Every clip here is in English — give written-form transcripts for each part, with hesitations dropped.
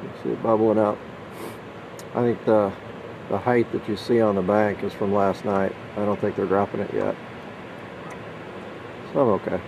You see it bubbling out. I think the height that you see on the bank is from last night. I don't think they're dropping it yet. So I'm okay.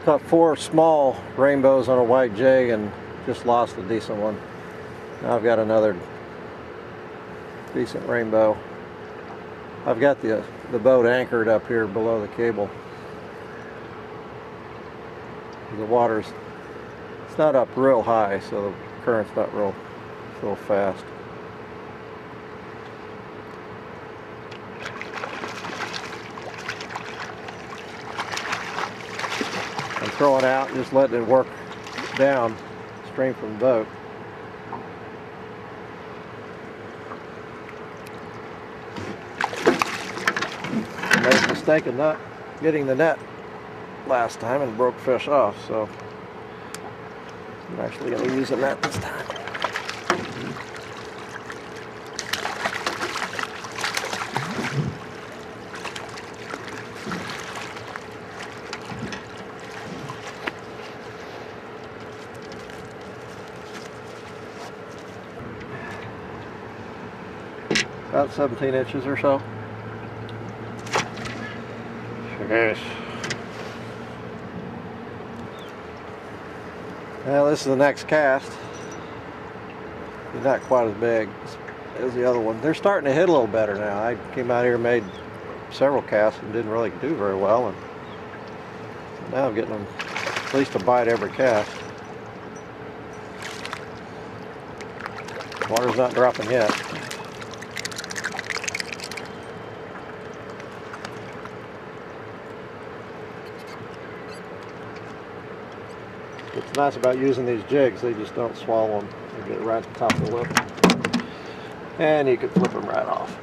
Caught 4 small rainbows on a white jig and just lost a decent one. Now I've got another decent rainbow. I've got the boat anchored up here below the cable. The water's, it's not up real high, so the current's not real fast. I'm throwing out and just letting it work down stream from the boat. I made a mistake of not getting the net last time and broke fish off, so I'm actually going to use a net this time. About 17 inches or so. Yes. Well, this is the next cast. It's not quite as big as the other one. They're starting to hit a little better now. I came out here and made several casts and didn't really do very well, and now I'm getting them at least a bite every cast. Water's not dropping yet. What's nice about using these jigs, they just don't swallow them. They get right at the top of the lip. And you can flip them right off.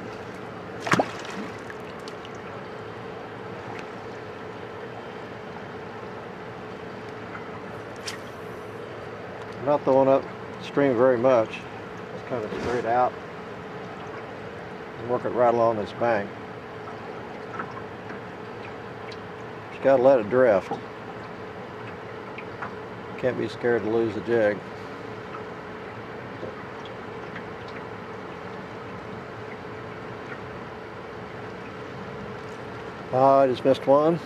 I'm not throwing up stream very much. Just kind of straight out and work it right along this bank. Just gotta let it drift. Can't be scared to lose the jig. Oh, I just missed one.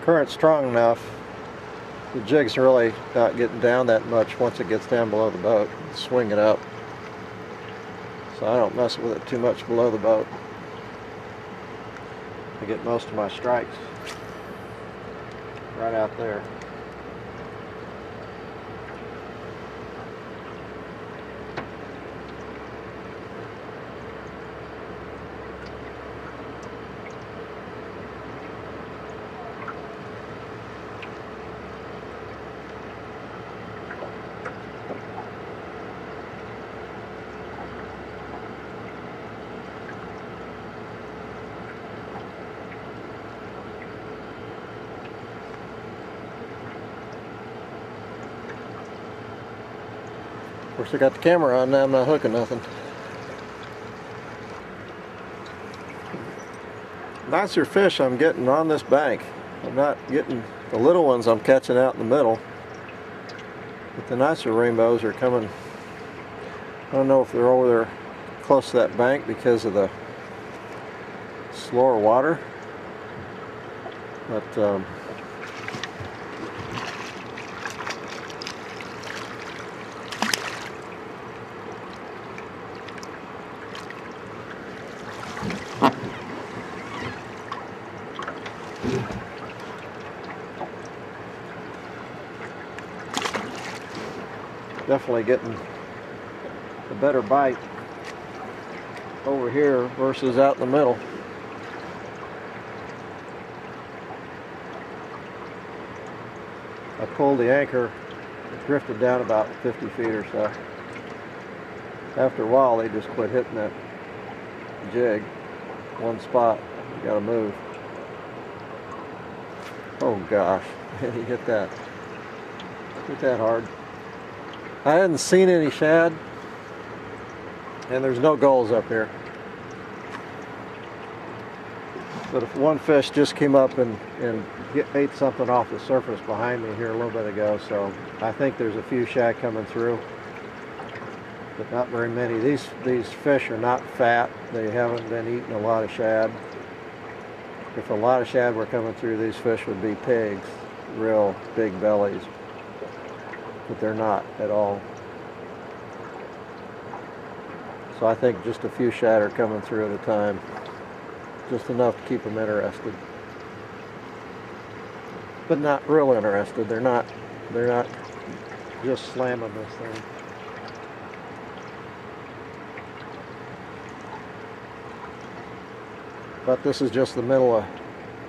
Current's strong enough. The jig's really not getting down that much once it gets down below the boat. Swing it up. So I don't mess with it too much below the boat. I get most of my strikes right out there. Of course, I got the camera on now. I'm not hooking nothing. Nicer fish I'm getting on this bank. I'm not getting the little ones I'm catching out in the middle, but the nicer rainbows are coming. I don't know if they're over there close to that bank because of the slower water, but definitely getting a better bite over here versus out in the middle. I pulled the anchor, it drifted down about 50 feet or so. After a while they just quit hitting that jig. One spot, you gotta move. Oh gosh, he hit that. Hit that hard. I hadn't seen any shad, and there's no gulls up here. But if one fish just came up and ate something off the surface behind me here a little bit ago, so I think there's a few shad coming through, but not very many. These fish are not fat. They haven't been eating a lot of shad. If a lot of shad were coming through, these fish would be pigs, real big bellies, but they're not at all. So I think just a few shad are coming through at a time. Just enough to keep them interested, but not real interested. They're not just slamming this thing. But this is just the middle of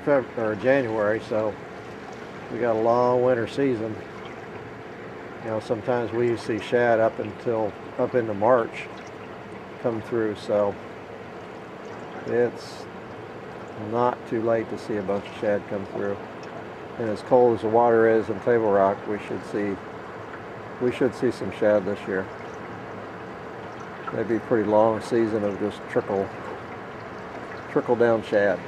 February or January, so we got a long winter season. You know, sometimes we see shad up into March come through, so it's not too late to see a bunch of shad come through. And as cold as the water is in Table Rock, we should see some shad this year. Maybe a pretty long season of just trickle down shad.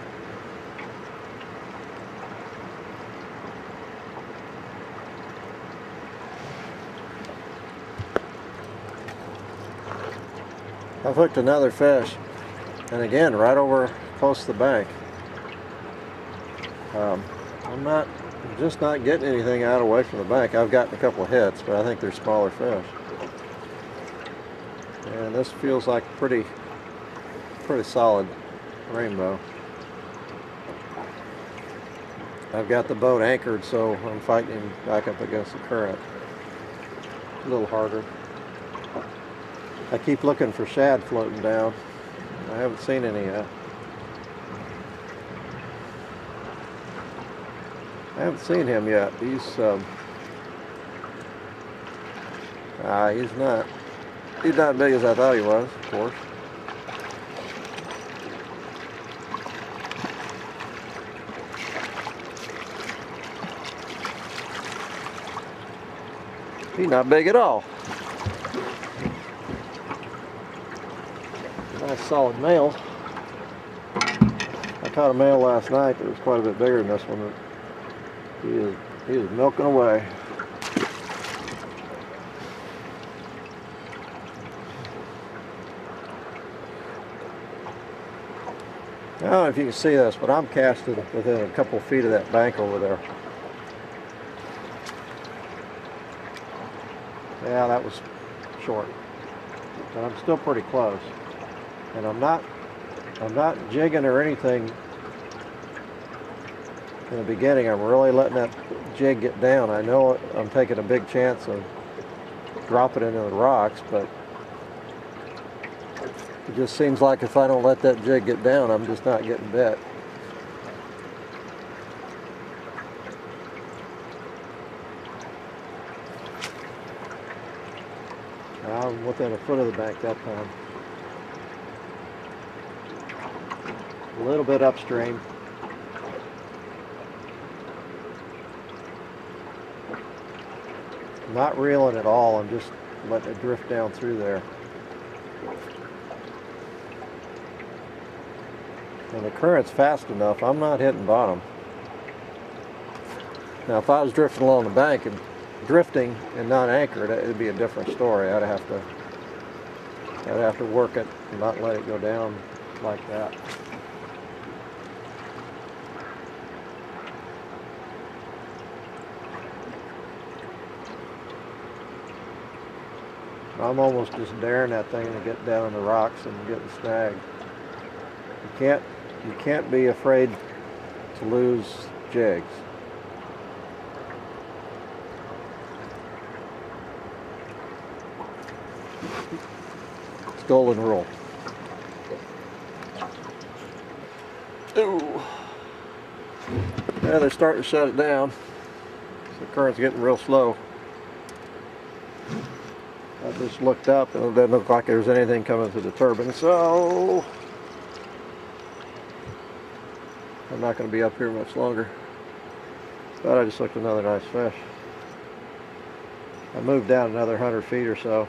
I've hooked another fish, and again right over close to the bank. I'm just not getting anything out away from the bank. I've gotten a couple of hits, but I think they're smaller fish. And this feels like pretty solid rainbow. I've got the boat anchored, so I'm fighting back up against the current. A little harder. I keep looking for shad floating down. I haven't seen any yet. I haven't seen him yet. He's not as big as I thought he was, of course. He's not big at all. Nice solid male. I caught a male last night that was quite a bit bigger than this one. He is milking away. I don't know if you can see this, but I'm casting within a couple feet of that bank over there. Yeah, that was short, but I'm still pretty close. And I'm not jigging or anything in the beginning. I'm really letting that jig get down. I know I'm taking a big chance of dropping into the rocks, but it just seems like if I don't let that jig get down, I'm just not getting bit. I'm within a foot of the bank that time. A little bit upstream. Not reeling at all, I'm just letting it drift down through there. And the current's fast enough, I'm not hitting bottom. Now if I was drifting along the bank and drifting and not anchored, it'd be a different story. I'd have to work it and not let it go down like that. I'm almost just daring that thing to get down in the rocks and get the snag. You can't be afraid to lose jigs. It's golden rule. Ooh. Yeah, they're starting to shut it down. So the current's getting real slow. I just looked up and it doesn't look like there's anything coming through the turbine, so I'm not going to be up here much longer. But I just looked another nice fish. I moved down another 100 feet or so.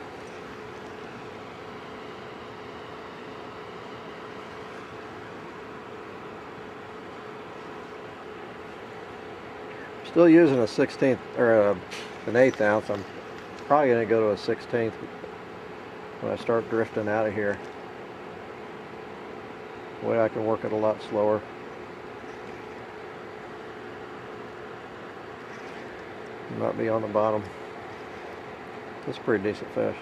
Still using a 16th or an 1/8 ounce. I'm probably going to go to a 16th when I start drifting out of here. That way I can work it a lot slower. Not be on the bottom. That's a pretty decent fish.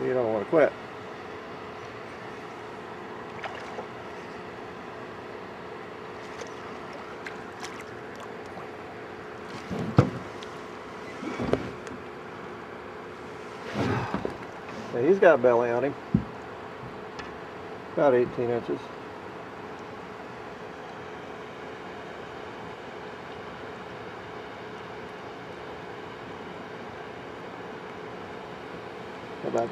You don't want to quit. Yeah, he's got belly on him. About 18 inches. How about